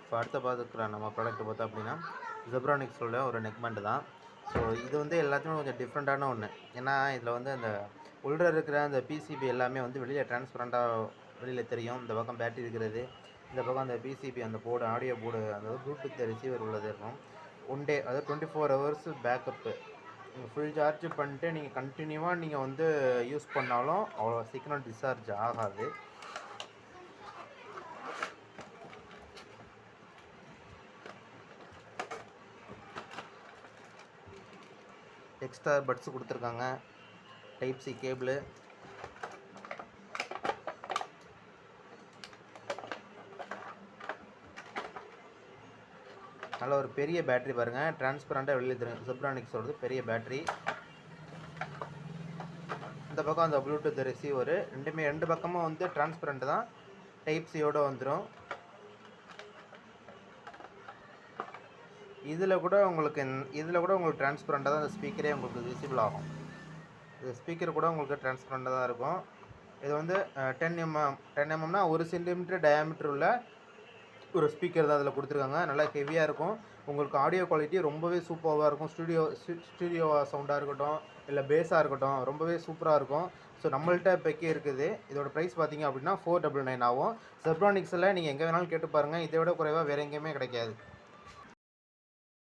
இப்போ அடுத்த பார்த்துக்கிற நம்ம ப்ராடக்ட் பார்த்தோம் அப்படின்னா ஜெப்ரானிக்ஸோட ஒரு நெக் பேண்ட் தான். ஸோ இது வந்து எல்லாத்துக்கும் கொஞ்சம் டிஃப்ரெண்ட்டான ஒன்று. ஏன்னா இதில் வந்து அந்த உள்ள இருக்கிற அந்த பிசிபி எல்லாமே வந்து வெளியில் டிரான்ஸ்பரண்ட்டாக வெளியில் தெரியும். இந்த பக்கம் பேட்டரி இருக்கிறது, இந்த பக்கம் அந்த பிசிபி அந்த போர்டு ஆடியோ போர்டு அதாவது ப்ளூடூத் ரிசீவர் உள்ளது இருக்கும். ஒன் டே அதாவது 24 ஹவர்ஸ் பேக்கப்பு. நீங்கள் ஃபுல் சார்ஜ் பண்ணிட்டு நீங்கள் கண்டினியூவாக நீங்கள் வந்து யூஸ் பண்ணாலும் அவ்வளோ சீக்கிரம் டிஸ்சார்ஜ் ஆகாது. எக்ஸ்ட்ரா பட்ஸ் கொடுத்துருக்காங்க, டைப் சி கேபிள், நல்ல ஒரு பெரிய பேட்டரி பாருங்கள், டிரான்ஸ்பரண்ட்டாக வெளியே தெரியும். ஜெப்ரானிக்ஸோடது பெரிய பேட்டரி. இந்த பக்கம் அந்த ப்ளூடூத் ரிசீவர் ரெண்டு பக்கமும் வந்து டிரான்ஸ்பரண்ட் தான், டைப் சியோடு வந்துடும். இதில் கூட உங்களுக்கு டிரான்ஸ்பரண்ட்டாக தான் இந்த ஸ்பீக்கரே உங்களுக்கு விசிபிள் ஆகும். இது ஸ்பீக்கர் கூட உங்களுக்கு டிரான்ஸ்பரண்ட்டாக தான் இருக்கும். இது வந்து 10 mmனா 1 சென்டிமீட்டர் டயாமீட்டர் உள்ள ஒரு ஸ்பீக்கர் தான் அதில் கொடுத்துருக்காங்க. நல்லா ஹெவியாக இருக்கும். உங்களுக்கு ஆடியோ குவாலிட்டி ரொம்பவே சூப்பராக இருக்கும். ஸ்டூடியோ சவுண்டாக இருக்கட்டும், இல்லை பேஸாக இருக்கட்டும், ரொம்பவே சூப்பராக இருக்கும். ஸோ நம்மள்ட்ட இப்போக்கே இருக்குது. இதோட ப்ரைஸ் பார்த்தீங்க அப்படின்னா 499 ஆகும். ஜெப்ரானிக்ஸில் நீங்கள் எங்கே வேணாலும் கேட்டு பாருங்கள், இதை விட குறைவாக வேறு எங்கேயுமே கிடைக்காது.